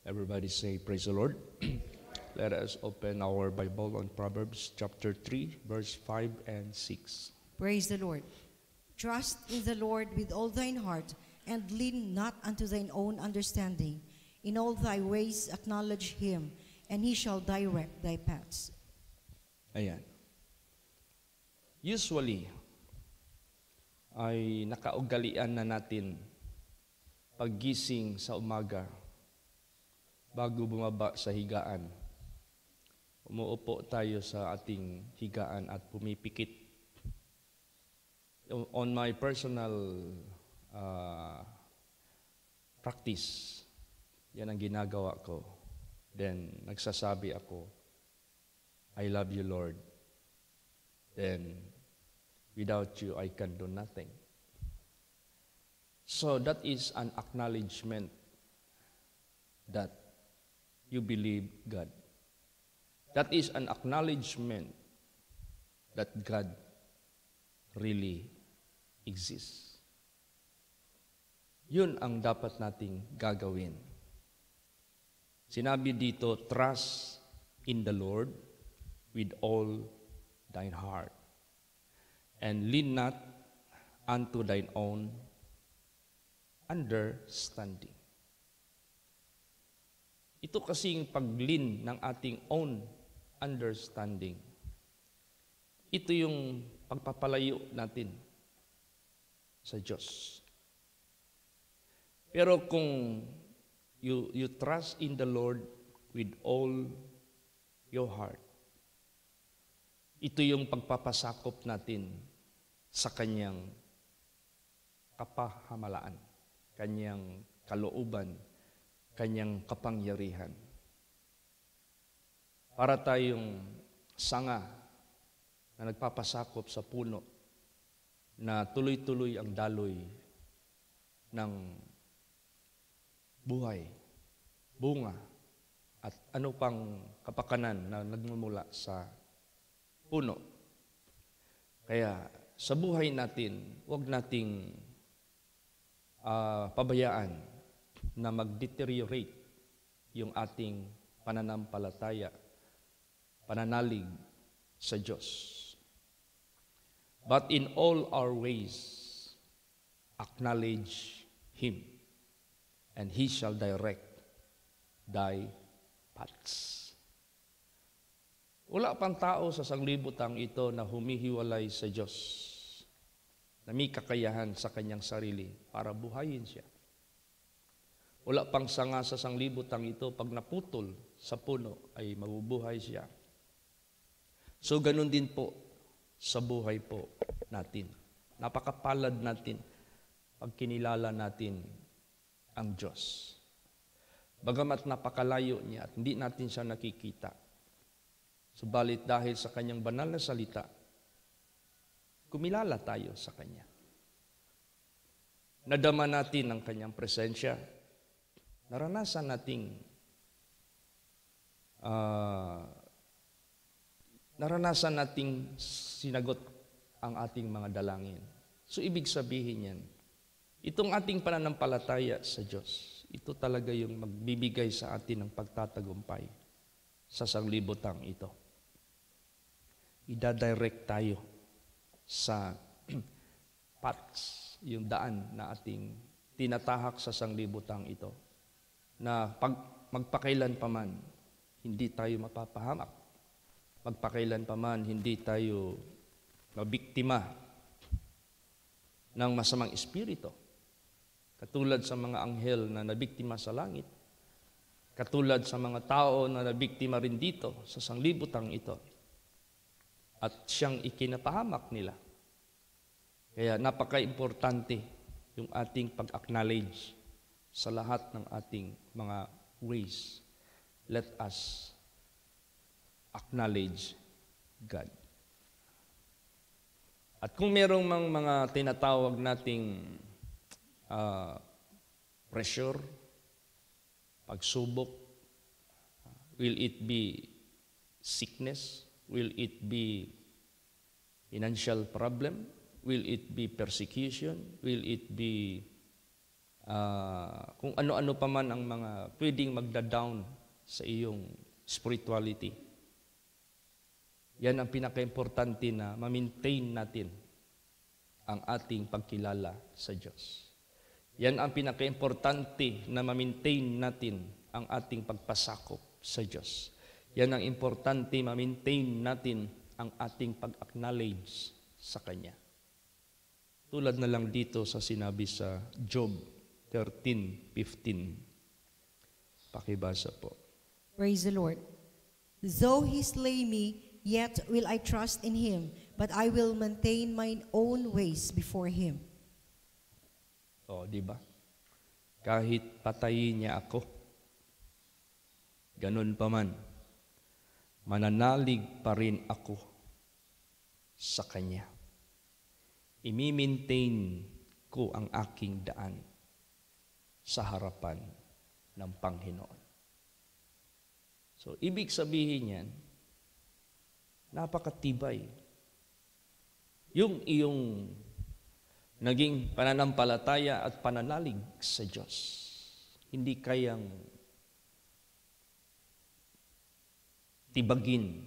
Everybody say, praise the Lord. Let us open our Bible on Proverbs chapter 3, verse 5 and 6. Praise the Lord. Trust in the Lord with all thine heart, and lean not unto thine own understanding. In all thy ways acknowledge him, and he shall direct thy paths. Ayan. Usually, ay nakaugalian na natin paggising sa umaga bago bumaba sa higaan. Umuupo tayo sa ating higaan at pumipikit. On my personal practice, yan ang ginagawa ko. Then, nagsasabi ako, I love you, Lord. Then, without you, I can do nothing. So, that is an acknowledgement that you believe God. That is an acknowledgement that God really exists. Yun ang dapat nating gagawin. Sinabi dito, trust in the Lord with all thine heart, and lean not unto thine own understanding. Ito kasing pag-lean ng ating own understanding. Ito yung pagpapalayo natin sa Diyos. Pero kung you trust in the Lord with all your heart, ito yung pagpapasakop natin sa Kanyang kapahamalaan, Kanyang kalooban, Kanyang kapangyarihan. Para tayong sanga na nagpapasakop sa puno na tuloy-tuloy ang daloy ng buhay, bunga, at ano pang kapakanan na nagmumula sa puno. Kaya sa buhay natin, huwag nating pabayaan na mag-deteriorate yung ating pananampalataya, pananalig sa Diyos. But in all our ways, acknowledge Him, and He shall direct thy paths. Wala pang tao sa sanglibutang ito na humihiwalay sa Diyos, na may kakayahan sa kanyang sarili para buhayin siya. Wala pang sanga sa sanglibutang ito, pag naputol sa puno ay mabubuhay siya. So ganun din po sa buhay po natin. Napakapalad natin pag kinilala natin ang Diyos. Bagamat napakalayo niya at hindi natin siya nakikita, subalit dahil sa kanyang banal na salita, kumilala tayo sa Kanya. Nadama natin ang Kanyang presensya. Naranasan nating sinagot ang ating mga dalangin. So ibig sabihin yan, itong ating pananampalataya sa Diyos, ito talaga yung magbibigay sa atin ng pagtatagumpay sa sanglibutang ito. Ida-direct tayo sa paths, yung daan na ating tinatahak sa sanglibutang ito, na pag magpakailan pa man, hindi tayo mapapahamak. Magpakailan pa man, hindi tayo mabiktima ng masamang espiritu. Katulad sa mga anghel na nabiktima sa langit. Katulad sa mga tao na nabiktima rin dito sa sanglibutang ito. At siyang ikinapahamak nila. Kaya napaka-importante yung ating pag-acknowledge sa lahat ng ating mga ways. Let us acknowledge God. At kung merong mga tinatawag nating pressure, pagsubok, will it be sickness? Will it be financial problem? Will it be persecution? Will it be kung ano-ano pa man ang mga pwedeng magda-down sa iyong spirituality. Yan ang pinaka-importante na ma-maintain natin ang ating pagkilala sa Diyos. Yan ang pinaka-importante na ma-maintain natin ang ating pagpasakop sa Diyos. Yan ang importante ma-maintain natin ang ating pag-acknowledge sa Kanya. Tulad na lang dito sa sinabi sa Job 13:15. Pakibasa po. Praise the Lord. Though he slay me, yet will I trust in him, but I will maintain mine own ways before him. Di ba? Kahit patayin niya ako, ganun pa man, mananalig pa rin ako sa Kanya. Imi-maintain ko ang aking daan sa harapan ng Panginoon. So, ibig sabihin yan, napakatibay. Yung iyong naging pananampalataya at pananalig sa Diyos, hindi kayang tibagin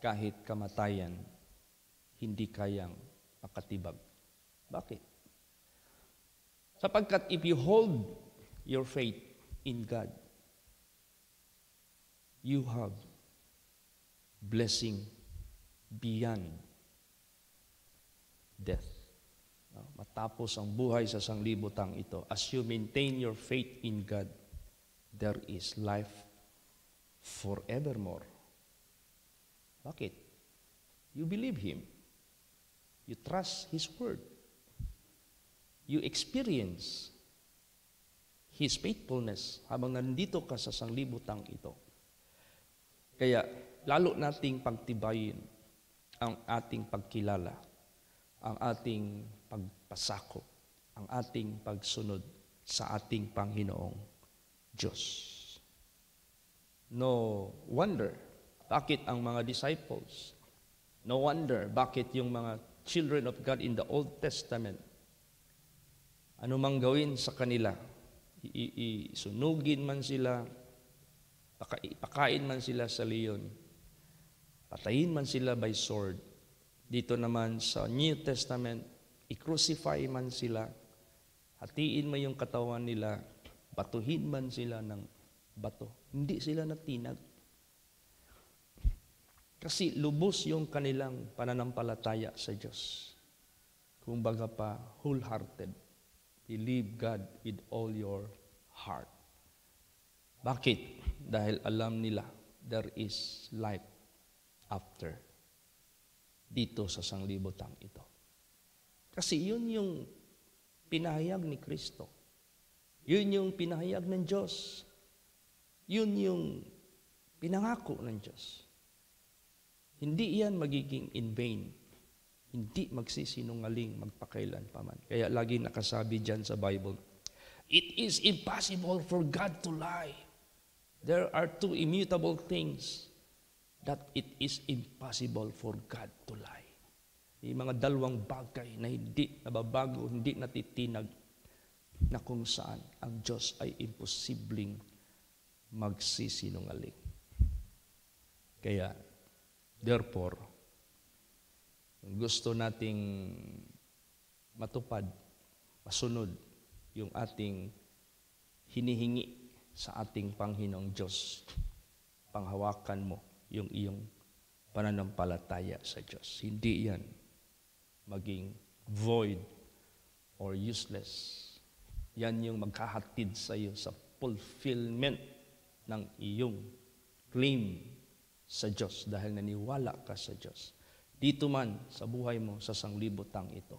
kahit kamatayan, hindi kayang makatibag. Bakit? Sapagkat if you hold your faith in God, you have blessing beyond death. Matapos ang buhay sa sanglibutang ito, as you maintain your faith in God, there is life forevermore. Bakit? You believe Him. You trust His Word. You experience His faithfulness habang nandito ka sa sanglibutang ito. Kaya, lalo nating pagtibayin ang ating pagkilala, ang ating pagpasakop, ang ating pagsunod sa ating Panginoong Diyos. No wonder, bakit ang mga disciples, no wonder, bakit yung mga children of God in the Old Testament, ano mang gawin sa kanila, isunugin man sila, pakain man sila sa leon, patayin man sila by sword. Dito naman sa New Testament, i-crucify man sila, hatiin man yung katawan nila, batuhin man sila ng bato. Hindi sila natinag. Kasi lubos yung kanilang pananampalataya sa Diyos. Kumbaga pa, wholehearted. Believe God with all your heart. Bakit? Dahil alam nila, there is life after dito sa sanglibutang ito. Kasi yun yung pinahayag ni Kristo. Yun yung pinahayag ng Diyos. Yun yung pinangako ng Diyos. Hindi yan magiging in vain. Hindi magsisinungaling magpakailan pa man. Kaya lagi nakasabi dyan sa Bible, it is impossible for God to lie. There are two immutable things that it is impossible for God to lie. Yung mga dalawang bagay na hindi nababago, hindi natitinag, na kung saan ang Diyos ay imposibleng magsisinungaling. Kaya, therefore, gusto nating matupad, masunod yung ating hinihingi sa ating Panginoong Diyos. Panghawakan mo yung iyong pananampalataya sa Diyos. Hindi yan maging void or useless. Yan yung magkahatid sa iyo sa fulfillment ng iyong claim sa Diyos dahil naniwala ka sa Diyos. Dito man sa buhay mo sa sanglibutang ito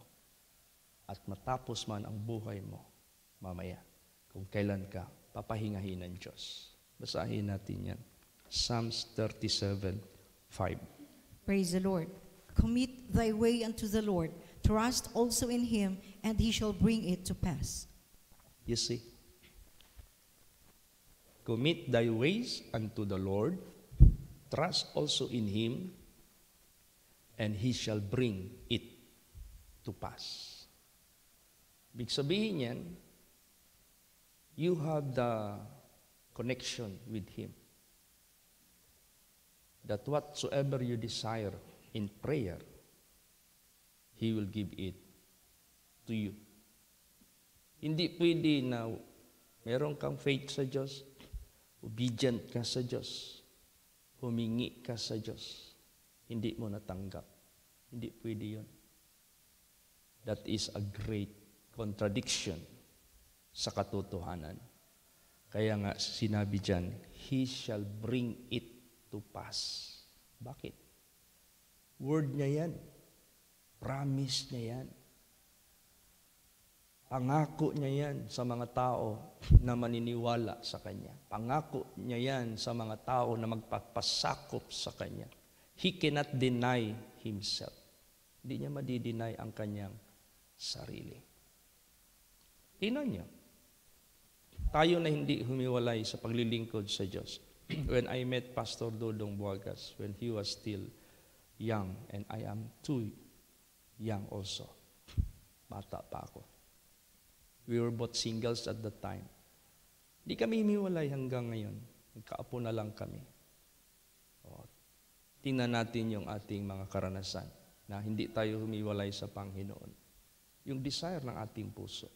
at matapos man ang buhay mo mamaya kung kailan ka papahingahin ng Diyos. Basahin natin yan. Psalms 37:5. Praise the Lord. Commit thy way unto the Lord. Trust also in Him, and He shall bring it to pass. You see? Commit thy ways unto the Lord. Trust also in Him, and He shall bring it to pass. Ibig sabihin yan, You have the connection with Him. That whatsoever you desire in prayer, He will give it to you. Hindi pwede na meron kang faith sa Diyos, obedient ka sa Diyos, humingi ka sa Diyos, hindi mo natanggap. Hindi pwede yun. That is a great contradiction sa katotohanan. Kaya nga sinabi dyan, He shall bring it to pass. Bakit? Word niya yan. Promise niya yan. Pangako niya yan sa mga tao na maniniwala sa Kanya. Pangako niya yan sa mga tao na magpapasakop sa Kanya. He cannot deny Himself. Hindi niya madideny ang Kanyang sarili. Tingnan niyo. Tayo na hindi humiwalay sa paglilingkod sa Diyos. When I met Pastor Dodong Buagas, when he was still young, and I am too young also. Bata pa ako. We were both singles at that time. Di kami humiwalay hanggang ngayon. Nagkaapo na lang kami. Tingnan natin yung ating mga karanasan na hindi tayo humiwalay sa Panginoon. Yung desire ng ating puso.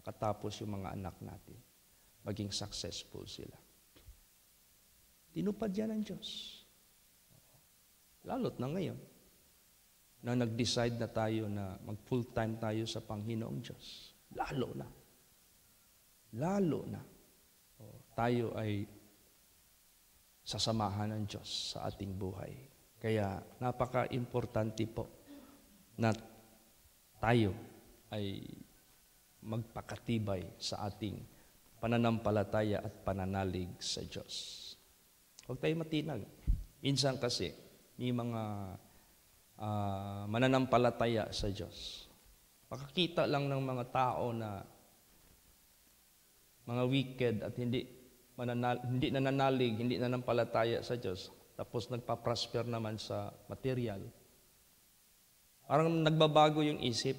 Nakatapos yung mga anak natin. Maging successful sila. Tinupad yan ng Diyos. Lalo't na ngayon, na nag-decide na tayo na mag-full-time tayo sa Panginoong Diyos. Lalo na. Lalo na. Tayo ay sasamahan ng Diyos sa ating buhay. Kaya napaka-importante po na tayo ay magpakatibay sa ating pananampalataya at pananalig sa Diyos. Huwag tayo matinag. Minsan kasi, may mga mananampalataya sa Diyos. Makakita lang ng mga tao na mga wicked at hindi nananalig, hindi nanampalataya sa Diyos, tapos nagpa-prosper naman sa material. Parang nagbabago yung isip.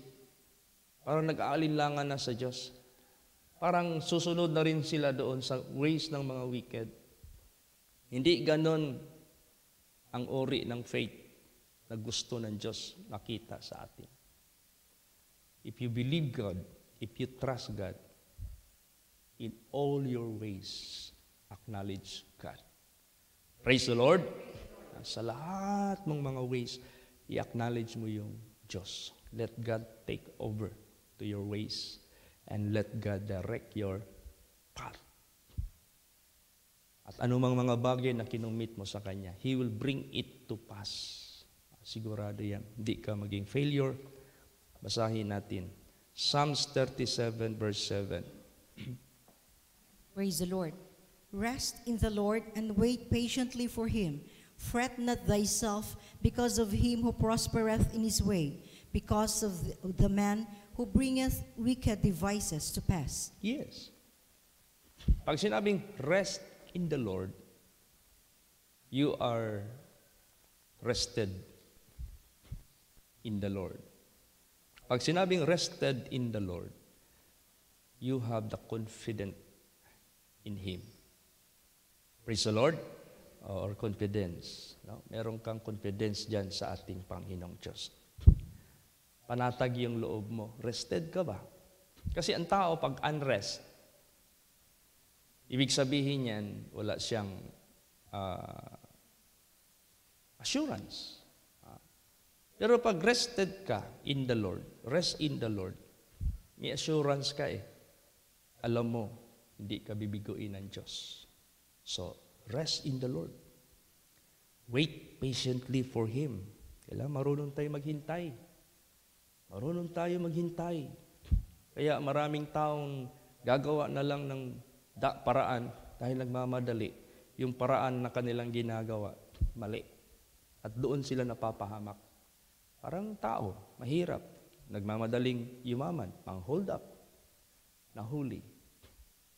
Parang nag-aalinlangan na sa Diyos. Parang susunod na rin sila doon sa ways ng mga wicked. Hindi ganon ang uri ng faith na gusto ng Diyos makita sa atin. If you believe God, if you trust God, in all your ways, acknowledge God. Praise the Lord. Sa lahat mong mga ways, i-acknowledge mo yung Diyos. Let God take over to your ways and let God direct your path. At anumang mga bagay na kinumit mo sa Kanya, He will bring it to pass. Sigurado yan. Hindi ka maging failure. Basahin natin. Psalms 37 verse 7. Praise the Lord. Rest in the Lord and wait patiently for Him. Fret not thyself because of him who prospereth in his way, because of the man who bringeth wicked devices to pass. Yes. Pag sinabing rest in the Lord, you are rested in the Lord. Pag sinabing rested in the Lord, you have the confidence in Him. Praise the Lord. Or confidence. No? Meron kang confidence dyan sa ating Panginoong Diyos. Panatag yung loob mo. Rested ka ba? Kasi ang tao pag unrest, ibig sabihin yan, wala siyang assurance. Pero pag rested ka in the Lord, rest in the Lord, may assurance ka eh. Alam mo, hindi ka bibiguin ng Diyos. So, rest in the Lord. Wait patiently for Him. Kailangan marunong tayo maghintay. Marunong tayo maghintay. Kaya maraming taong gagawa na lang ng paraan dahil nagmamadali. Yung paraan na kanilang ginagawa, mali. At doon sila napapahamak. Parang tao, mahirap. Nagmamadaling yumaman, pang-hold up, nahuli.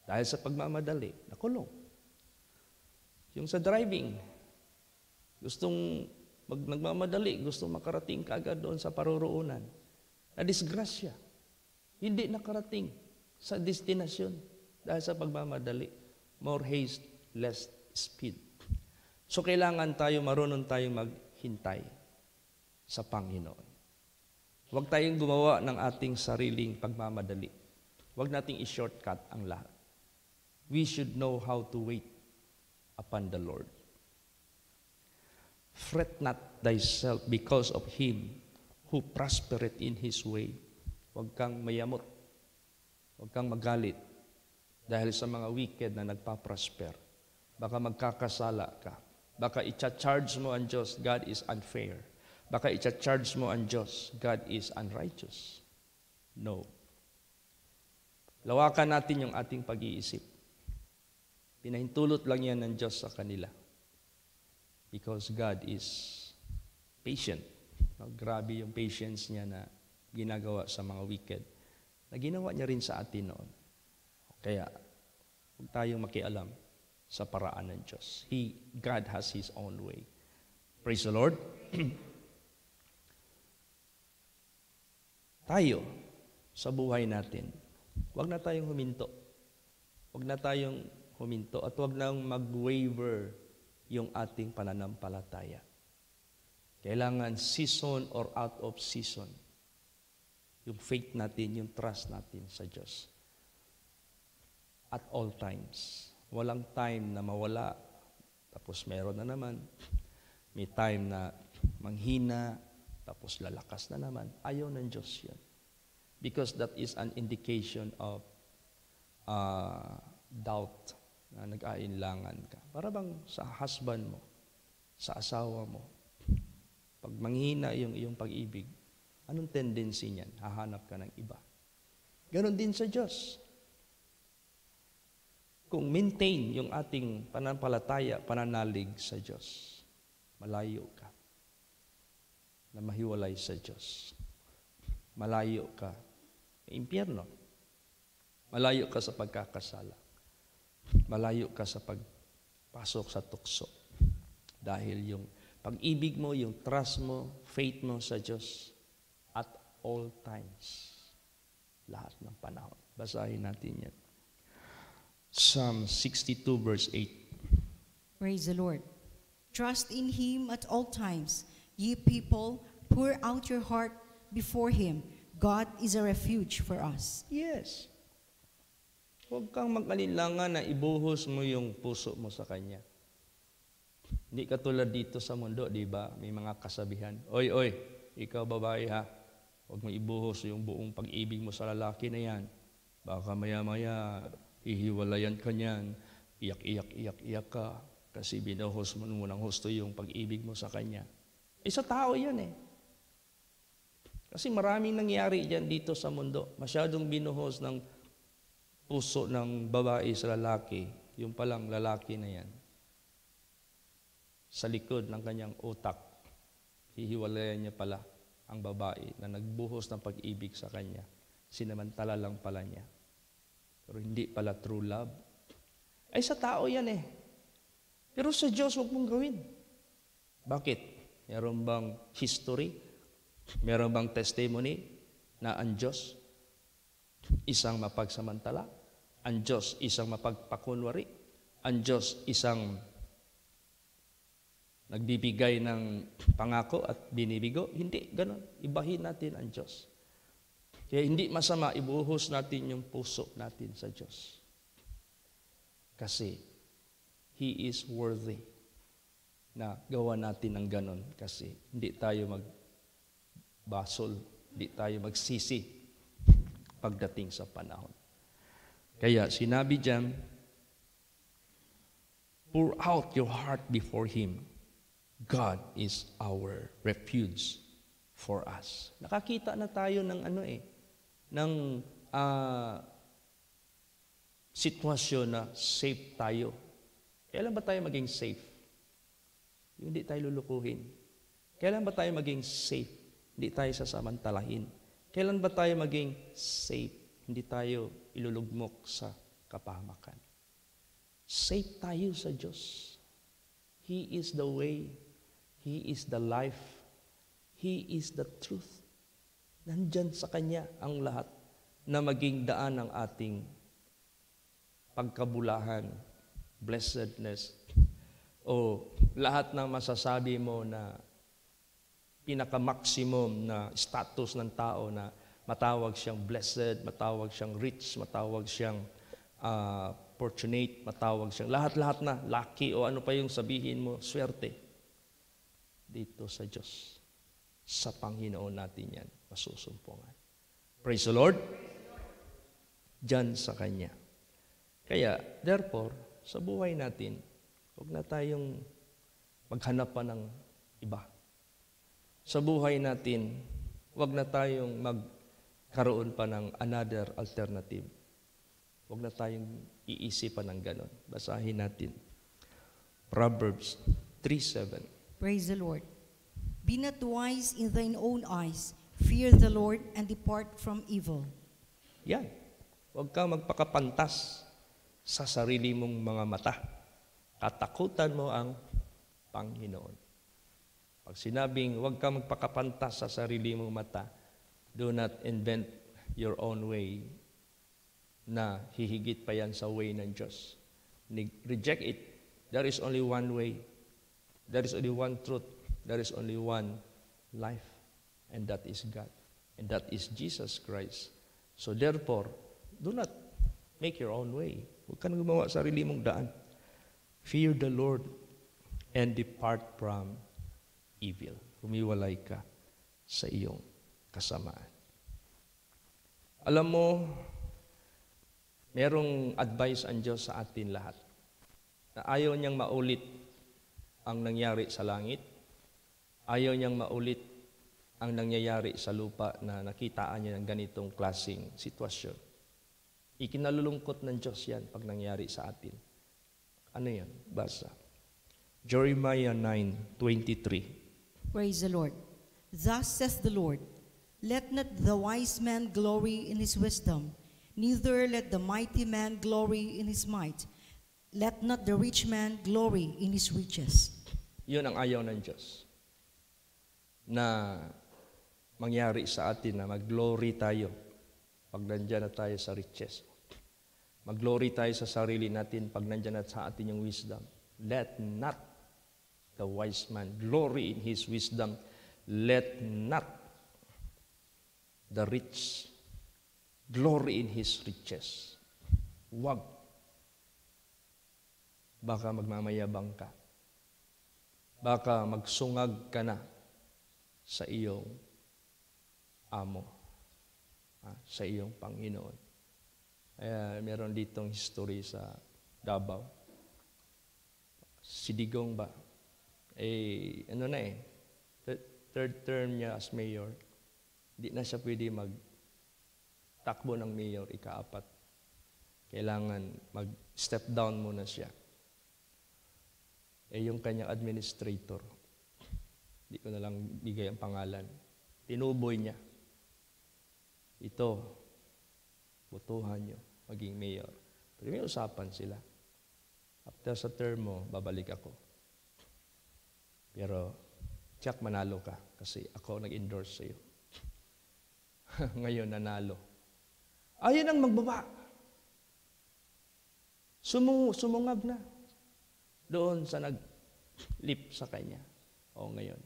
Dahil sa pagmamadali, nakulong. Yung sa driving, gustong nagmamadali, gustong makarating kaagad doon sa paroroonan. Na-disgrasya. Hindi nakarating sa destinasyon. Dahil sa pagmamadali. More haste, less speed. So kailangan tayo, marunong tayong maghintay sa Panginoon. Huwag tayong gumawa ng ating sariling pagmamadali. Huwag nating i-shortcut ang lahat. We should know how to wait upon the Lord. Fret not thyself because of him who prospereth in his way. Huwag kang mayamot. Huwag kang magalit dahil sa mga wicked na nagpa-prosper. Baka magkakasala ka. Baka i-charge mo ang Diyos, God is unfair. Baka i-charge mo ang Diyos, God is unrighteous. No. Lawakan natin yung ating pag-iisip. Pinahintulot lang yan ng Diyos sa kanila. Because God is patient. Grabe yung patience niya na ginagawa sa mga wicked. Na ginawa niya rin sa atin noon. Kaya, huwag tayong makialam sa paraan ng Diyos. God has His own way. Praise the Lord. Tayo, sa buhay natin, huwag na tayong huminto. Huwag na tayong huminto at huwag nang mag-waver yung ating pananampalataya. Kailangan season or out of season. Yung faith natin, yung trust natin sa Diyos. At all times. Walang time na mawala, tapos meron na naman. May time na manghina, tapos lalakas na naman. Ayaw ng Diyos yun. Because that is an indication of doubt na nag-aalinlangan ka. Para bang sa husband mo, sa asawa mo, pag manghina yung iyong pag-ibig, anong tendency niyan? Hahanap ka ng iba. Ganon din sa Diyos. Kung maintain yung ating pananampalataya, pananalig sa Diyos, malayo ka na mahiwalay sa Diyos. Malayo ka sa impyerno. Malayo ka sa pagkakasala. Malayo ka sa pagpasok sa tukso. Dahil yung pag-ibig mo, yung trust mo, faith mo sa Diyos at all times. Lahat ng panahon. Basahin natin yan. Psalm 62 verse 8. Praise the Lord. Trust in Him at all times. Ye people, pour out your heart before Him. God is a refuge for us. Yes. Huwag kang mag-alinlangan na ibuhos mo yung puso mo sa Kanya. Hindi katulad dito sa mundo, di ba? May mga kasabihan. Oy, ikaw babae ha. Huwag mo ibuhos yung buong pag-ibig mo sa lalaki na yan. Baka maya-maya, hihiwalayan ka niyan. Iyak ka. Kasi binuhos mo ng husto yung pag-ibig mo sa Kanya. Sa tao yan eh. Kasi maraming nangyari dyan dito sa mundo. Masyadong binuhos ng puso ng babae sa lalaki, yung palang lalaki na yan, sa likod ng kanyang utak, hihiwalayan niya pala ang babae na nagbuhos ng pag-ibig sa kanya. Sinamantala lang pala niya. Pero hindi pala true love. Ay sa tao yan eh. Pero sa Diyos, huwag mong gawin. Bakit? Meron bang history? Meron bang testimony na ang Diyos isang mapagsamantala? Ang Diyos isang mapagpakunwari. Ang Diyos isang nagbibigay ng pangako at binibigo. Hindi, ganon. Ibahin natin ang Diyos. Kaya hindi masama ibuhos natin yung puso natin sa Diyos. Kasi He is worthy na gawa natin ng ganon. Kasi hindi tayo magbasol, hindi tayo magsisi pagdating sa panahon. Kaya sinabi diyan, pour out your heart before Him. God is our refuge for us. Nakakita na tayo ng ng sitwasyon na safe tayo. Kailan ba tayo maging safe? Hindi tayo lulukuhin. Kailan ba tayo maging safe? Hindi tayo sasamantalahin. Kailan ba tayo maging safe? Hindi tayo ilulugmok sa kapahamakan. Safe tayo sa Diyos. He is the way. He is the life. He is the truth. Nandyan sa Kanya ang lahat na maging daan ng ating pagkabulahan, blessedness, o lahat ng masasabi mo na pinaka-maximum na status ng tao na matawag siyang blessed, matawag siyang rich, matawag siyang fortunate, matawag siyang lahat-lahat na lucky o ano pa yung sabihin mo, swerte. Dito sa Diyos, sa Panginoon natin yan, masusumpungan. Praise the Lord. Diyan sa Kanya. Kaya, therefore, sa buhay natin, huwag na tayong maghanap pa ng iba. Sa buhay natin, huwag na tayong magkaroon pa ng another alternative. Huwag na tayong iisipan ng ganon. Basahin natin. Proverbs 3:7. Praise the Lord. Be not wise in thine own eyes. Fear the Lord and depart from evil. Yan. Huwag kang magpakapantas sa sarili mong mga mata. Katakutan mo ang Panginoon. Pag sinabing huwag kang magpakapantas sa sarili mong mata, do not invent your own way na hihigit pa yan sa way ng Diyos. Reject it. There is only one way. There is only one truth. There is only one life. And that is God. And that is Jesus Christ. So therefore, do not make your own way. Huwag kang gumawa sa sarili mong daan. Fear the Lord and depart from evil. Humiwalay ka sa iyong kasamaan. Alam mo, merong advice ang Diyos sa atin lahat na ayaw niyang maulit ang nangyari sa langit. Ayaw niyang maulit ang nangyayari sa lupa na nakitaan niya ng ganitong klaseng sitwasyon. Ikinalulungkot ng Diyos yan pag nangyari sa atin. Ano yan? Basa. Jeremiah 9:23. Praise the Lord. Thus saith the Lord, let not the wise man glory in his wisdom, neither let the mighty man glory in his might. Let not the rich man glory in his riches. Yun ang ayaw ng Diyos. Na mangyari sa atin na mag-glory tayo pag nandyan na tayo sa riches. Mag-glory tayo sa sarili natin pag nandyan na sa atin yung wisdom. Let not the wise man glory in his wisdom. Let not the rich glory in his riches. Huwag. Baka magmamayabang ka. Baka magsungag ka na sa iyong amo, sa iyong Panginoon. Kaya meron ditong history sa Davao. Si Digong ba? Third term niya as mayor. Hindi na siya pwede magtakbo ng mayor, ika-4. Kailangan mag-step down muna siya. Yung kanyang administrator, hindi ko na lang bigay ang pangalan, tinuboy niya. Ito, butuhan niyo, maging mayor. Pero may usapan sila. After sa term mo, babalik ako. Pero, tiyak manalo ka kasi ako nag-endorse sa'yo. Ngayon, nanalo. Ayun ang magbaba. Sumungab na. Doon sa nag-lip sa kanya. O ngayon,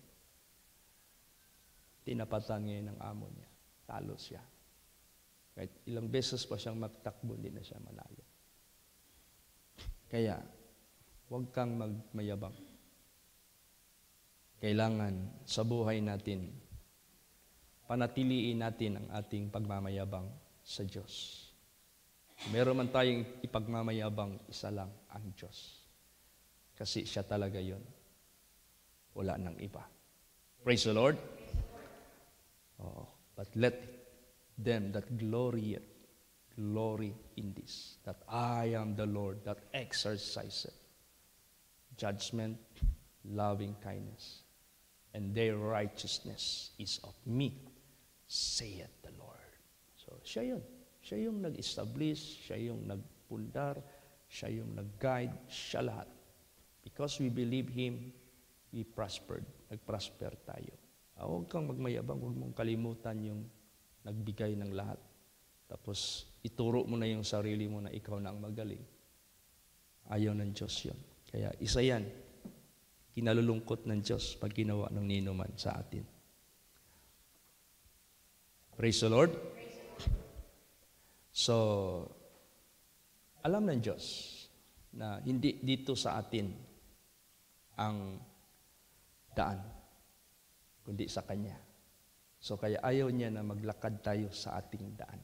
tinapatan ngayon ng amo niya. Talo siya. Kahit ilang beses pa siyang magtakbo, hindi na siya manalo. Kaya, huwag kang magmayabang. Kailangan sa buhay natin, panatiliin natin ang ating pagmamayabang sa Diyos. Meron man tayong ipagmamayabang, isa lang ang Diyos. Kasi siya talaga yon. Wala nang iba. Praise the Lord. Oh, but let them that glory in this, that I am the Lord that exerciseth judgment, loving kindness, and their righteousness is of me, saith the Lord. So, siya yun. Siya yung nag-establish, siya yung nagpundar, siya yung nag-guide, siya lahat. Because we believe Him, we prospered. Nag-prosper tayo. Huwag kang magmayabang, huwag mong kalimutan yung nagbigay ng lahat. Tapos, ituro mo na yung sarili mo na ikaw na ang magaling. Ayaw ng Diyos yun. Kaya isa yan, kinalulungkot ng Diyos pag ginawa ng ninuman sa atin. Praise the Lord. So, alam ng Diyos na hindi dito sa atin ang daan, kundi sa Kanya. So, kaya ayaw niya na maglakad tayo sa ating daan.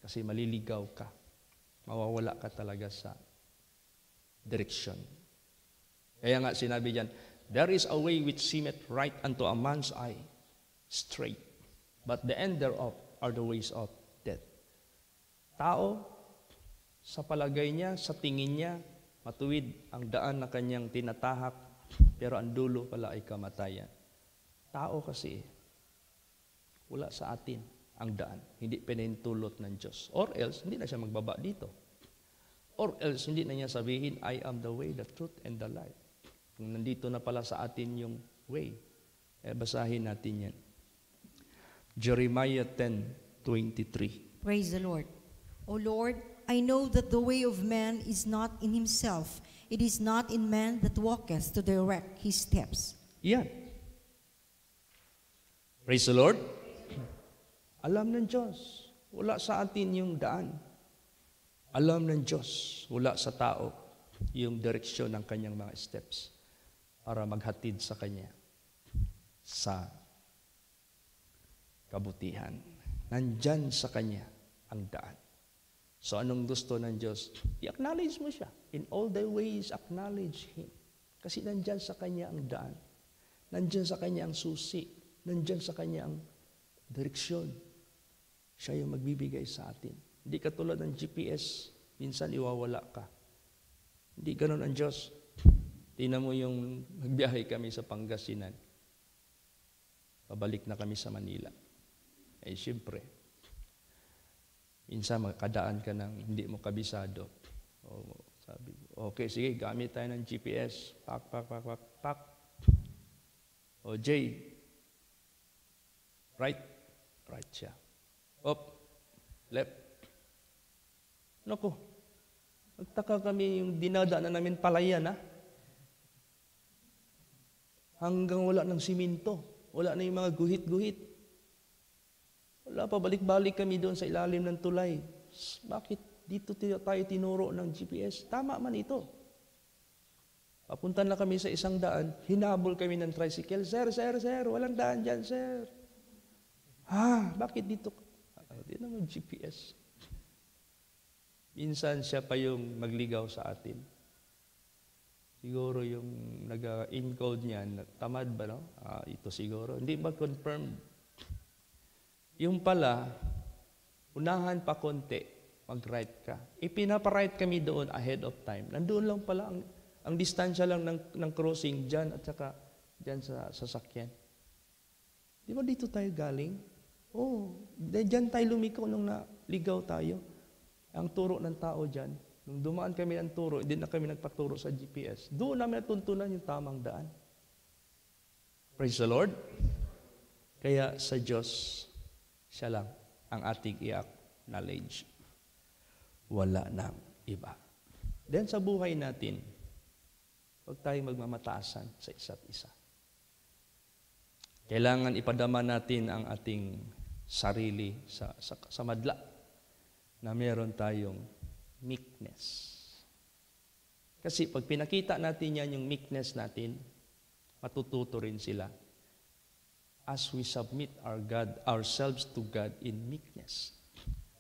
Kasi maliligaw ka. Mawawala ka talaga sa direksyon. Kaya nga sinabi diyan, there is a way which seemeth right unto a man's eye, straight, but the end thereof are the ways of death. Tao, sa palagay niya, sa tingin niya, matuwid ang daan na kanyang tinatahak, pero ang dulo pala ay kamatayan. Tao kasi, wala sa atin ang daan. Hindi pinahintulot ng Diyos. Or else, hindi na siya magbaba dito. Or else, hindi na niya sabihin, I am the way, the truth, and the life. Kung nandito na pala sa atin yung way, basahin natin yan. Jeremiah 10:23. Praise the Lord. O Lord, I know that the way of man is not in himself. It is not in man that walketh to direct his steps. Yan. Praise the Lord. Alam ng Diyos, wala sa atin yung daan. Alam ng Diyos, wala sa tao yung direksyon ng kanyang mga steps para maghatid sa Kanya sa kabutihan. Nandyan sa Kanya ang daan. So anong gusto ng Diyos? I-acknowledge mo siya. In all thy ways, acknowledge Him. Kasi nandyan sa Kanya ang daan. Nandyan sa Kanya ang susi. Nandyan sa Kanya ang direksyon. Siya yung magbibigay sa atin. Hindi katulad ng GPS, minsan iwawala ka. Hindi ganun ang Diyos. Tingnan mo yung magbiyahe kami sa Pangasinan. Pabalik na kami sa Manila. Eh, siyempre, minsan makadaan ka ng hindi mo kabisado. O, sabi, okay, sige, gamit tayo ng GPS. Pak. O, Jay, right siya. Up, left. Naku, nagtaka kami yung dinadaanan namin palayan, ha? Hanggang wala ng siminto. Wala na yung mga guhit-guhit. Wala pa, balik-balik kami doon sa ilalim ng tulay. Bakit dito tayo tinuro ng GPS? Tama man ito. Papunta na kami sa isang daan, hinabol kami ng tricycle. Sir, walang daan dyan, sir. Bakit dito? Di naman GPS. Minsan siya pa yung magligaw sa atin. Siguro yung nag-encode niya, tamad ba, no? Ito siguro. Hindi ba confirmed? Yung pala, unahan pa konti, mag-write ka. Ipinapa-write kami doon ahead of time. Nandoon lang pala, ang distansya lang ng crossing dyan at saka dyan sa sasakyan. Di ba dito tayo galing? Dyan tayo lumiko nung naligaw tayo. Ang turo ng tao dyan, nung dumaan kami ng turo, hindi na kami nagpaturo sa GPS. Doon namin natuntunan yung tamang daan. Praise the Lord. Kaya sa Diyos, siya lang ang ating i-acknowledge. Wala nang iba. Then sa buhay natin, huwag tayong magmamataasan sa isa't isa. Kailangan ipadama natin ang ating sarili sa madla na meron tayong meekness. Kasi pag pinakita natin yan, yung meekness natin, matututo rin sila as we submit ourselves to God in meekness.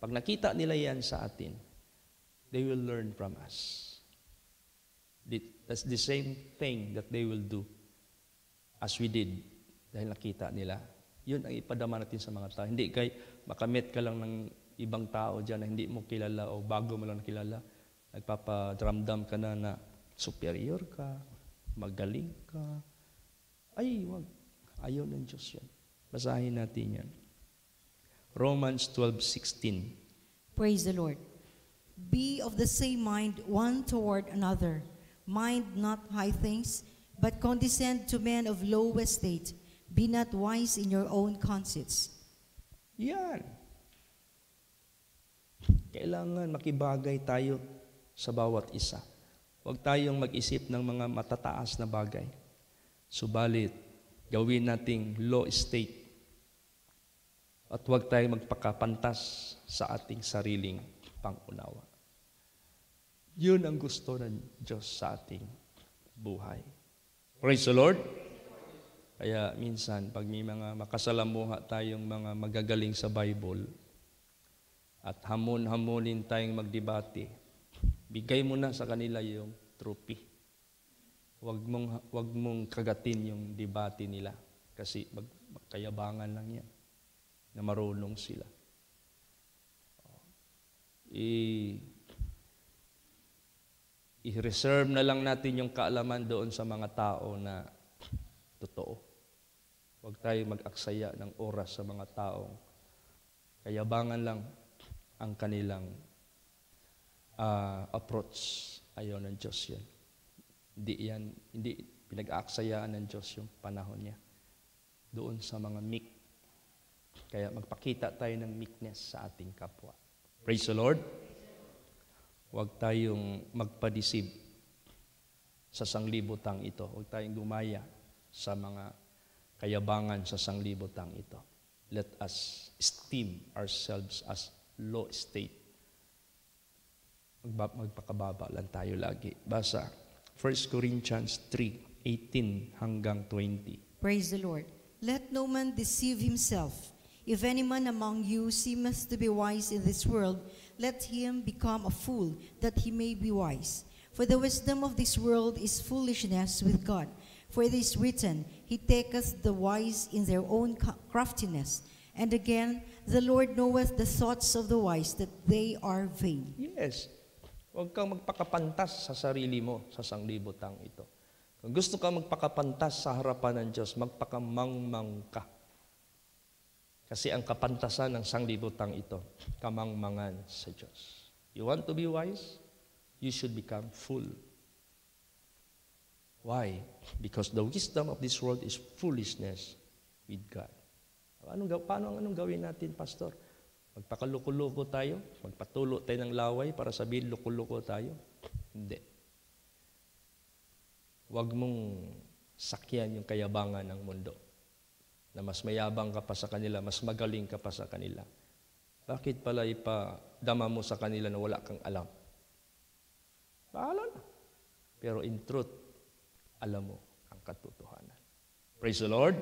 Pag nakita nila yan sa atin, they will learn from us. That's the same thing that they will do as we did dahil nakita nila. Yun ang ipadama natin sa mga tao. Hindi kay makamit ka lang ng ibang tao dyan na hindi mo kilala o bago mo lang kilala, nagpapadramdam ka na superior ka, magaling ka. Ay, wag. Ayaw ng Diyos yan. Basahin natin yan. Romans 12:16. Praise the Lord. Be of the same mind one toward another. Mind not high things, but condescend to men of low estate. Be not wise in your own conceits. Yan. Kailangan makibagay tayo sa bawat isa. Huwag tayong mag-isip ng mga matataas na bagay. Subalit, gawin nating low state. At huwag tayong magpakapantas sa ating sariling pangunawa. Yun ang gusto ng Diyos sa ating buhay. Praise the Lord! Kaya minsan, pag may mga makasalamuha tayong mga magagaling sa Bible at hamon-hamonin tayong magdebate, bigay mo na sa kanila yung trophy. Huwag mong kagatin yung debate nila kasi magkayabangan lang yan na marunong sila. I-reserve na lang natin yung kaalaman doon sa mga tao na totoo. Huwag tayo mag-aksaya ng oras sa mga taong kayabangan lang ang kanilang approach. Ayaw ng Diyos yan. Hindi pinag-aaksayaan ng Diyos yung panahon niya. Doon sa mga meek. Kaya magpakita tayo ng meekness sa ating kapwa. Praise the Lord. Huwag tayong magpadisib sa sanglibutang ito. Huwag tayong gumaya sa mga kayabangan sa sanglibutang ito. Let us esteem ourselves as low state. Magpakababa lang tayo lagi. Basa, 1 Corinthians 3:18 hanggang 20. Praise the Lord. Let no man deceive himself. If any man among you seemeth to be wise in this world, let him become a fool, that he may be wise. For the wisdom of this world is foolishness with God. For it is written, He taketh the wise in their own craftiness. And again, the Lord knoweth the thoughts of the wise, that they are vain. Yes. Huwag kang magpakapantas sa sarili mo sa sanglibutang ito. Kung gusto kang magpakapantas sa harapan ng Diyos, magpakamangmang ka. Kasi ang kapantasan ng sanglibutang ito, kamangmangan sa Diyos. You want to be wise? You should become fool. Why? Because the wisdom of this world is foolishness with God. Anong gawin natin, Pastor? Magpakaluko-luko tayo? Magpatulo tayo ng laway para sabihin luko-luko tayo? Hindi. Huwag mong sakyan yung kayabangan ng mundo na mas mayabang ka pa sa kanila, mas magaling ka pa sa kanila. Bakit pala ipadama mo sa kanila na wala kang alam? Bahala na. Pero in truth, alam mo ang katotohanan. Praise the Lord.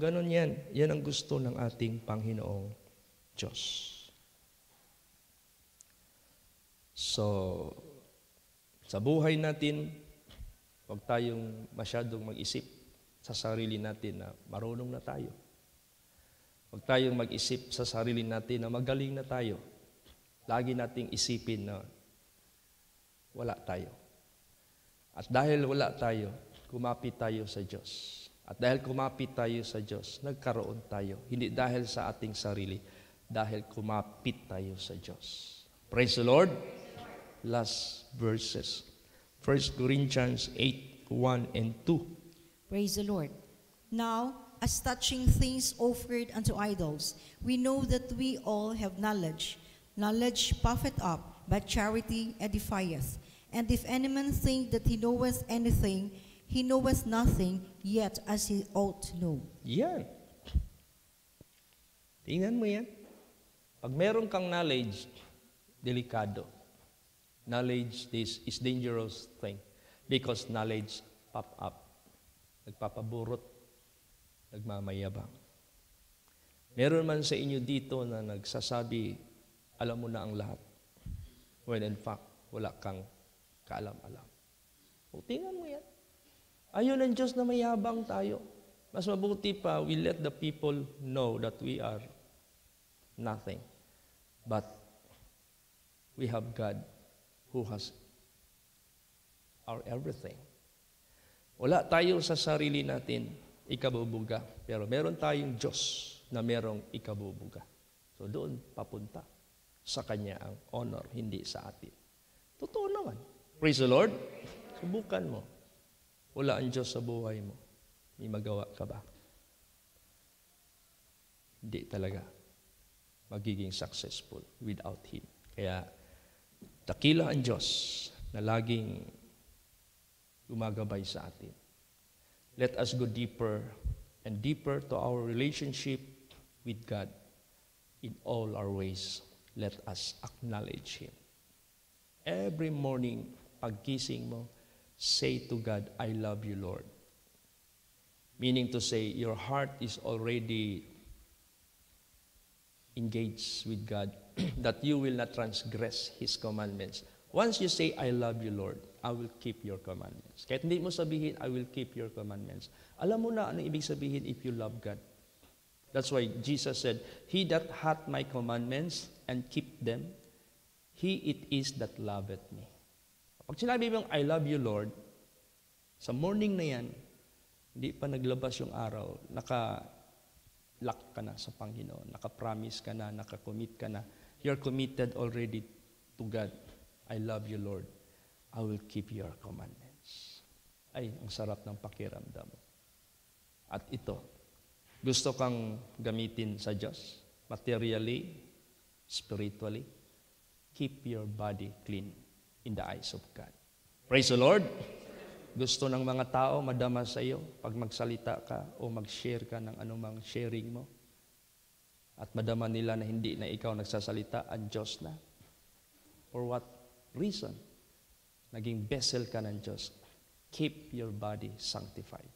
Ganon yan. Yan ang gusto ng ating Panginoong Diyos. So, sa buhay natin, huwag tayong masyadong mag-isip sa sarili natin na marunong na tayo. Huwag tayong mag-isip sa sarili natin na magaling na tayo. Lagi nating isipin na wala tayo. At dahil wala tayo, kumapit tayo sa Diyos. At dahil kumapit tayo sa Diyos, nagkaroon tayo. Hindi dahil sa ating sarili, dahil kumapit tayo sa Diyos. Praise the Lord. Last verses. 1 Corinthians 8:1 and 2. Praise the Lord. Now, as touching things offered unto idols, we know that we all have knowledge. Knowledge puffeth up, but charity edifieth. And if any man think that he knoweth anything, he knoweth nothing, yet as he ought to know. Yan. Tingnan mo yan. Pag meron kang knowledge, delikado. Knowledge is dangerous thing because knowledge pop up. Nagpapaburot, nagmamayabang. Meron man sa inyo dito na nagsasabi, alam mo na ang lahat. When in fact, wala kang kaalam-alam. O tingnan mo yan. Ayaw ng Diyos na mayabang tayo. Mas mabuti pa, we let the people know that we are nothing. But we have God who has our everything. Wala tayo sa sarili natin ikabubuga. Pero meron tayong Diyos na merong ikabubuga. So doon papunta. Sa Kanya ang honor, hindi sa atin. Totoo naman. Praise the Lord. Subukan mo. Wala ang Diyos sa buhay mo. May magawa ka ba? Hindi talaga magiging successful without Him. Kaya dakila ang Diyos na laging gumagabay sa atin. Let us go deeper and deeper to our relationship with God. In all our ways, let us acknowledge Him. Every morning, pagkising mo, say to God, I love you, Lord. Meaning to say, your heart is already engaged with God, that you will not transgress His commandments. Once you say, I love you, Lord, I will keep your commandments. Kahit hindi mo sabihin, I will keep your commandments. Alam mo na ano ibig sabihin if you love God. That's why Jesus said, He that hath my commandments and keep them, he it is that loveth me. Pag sinabi mong, I love you, Lord, sa morning na yan, hindi pa naglabas yung araw, naka-lock ka na sa Panginoon, naka-promise ka na, naka-commit ka na. You're committed already to God. I love you, Lord. I will keep your commandments. Ay, ang sarap ng pakiramdam mo. At ito, gusto kang gamitin sa Diyos, materially, spiritually, keep your body clean in the eyes of God. Praise the Lord. Gusto ng mga tao madama sa iyo pag magsalita ka o mag-share ka ng anumang sharing mo. At madama nila na hindi na ikaw nagsasalita, ang Diyos na. For what reason? Naging vessel ka ng Diyos. Keep your body sanctified.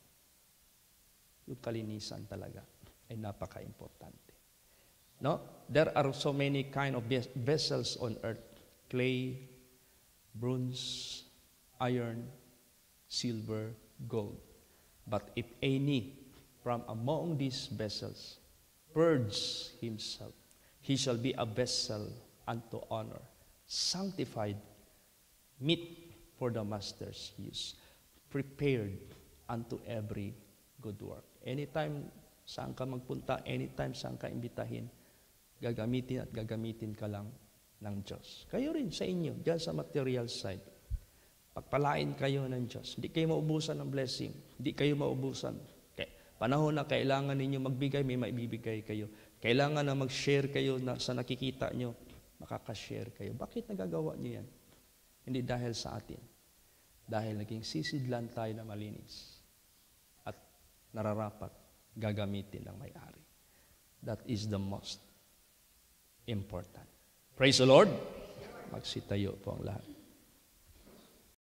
Yung kalinisan talaga ay napaka-importante. No? There are so many kind of vessels on earth. Clay, bronze, iron, silver, gold. But if any from among these vessels purge himself, he shall be a vessel unto honor, sanctified, meet for the master's use, prepared unto every good work. Anytime saan ka magpunta, anytime saan ka imbitahin, gagamitin at gagamitin ka lang ng Diyos. Kayo rin sa inyo, dyan sa material side. Pagpalain kayo ng Diyos. Hindi kayo maubusan ng blessing. Hindi kayo maubusan. Panahon na kailangan ninyo magbigay, may maibibigay kayo. Kailangan na mag-share kayo na sa nakikita nyo, makakashare kayo. Bakit nagagawa nyo yan? Hindi dahil sa atin. Dahil naging sisidlan tayo na malinis. At nararapat gagamitin ng may-ari. That is the most important. Praise the Lord. Magsitayo po ang lahat.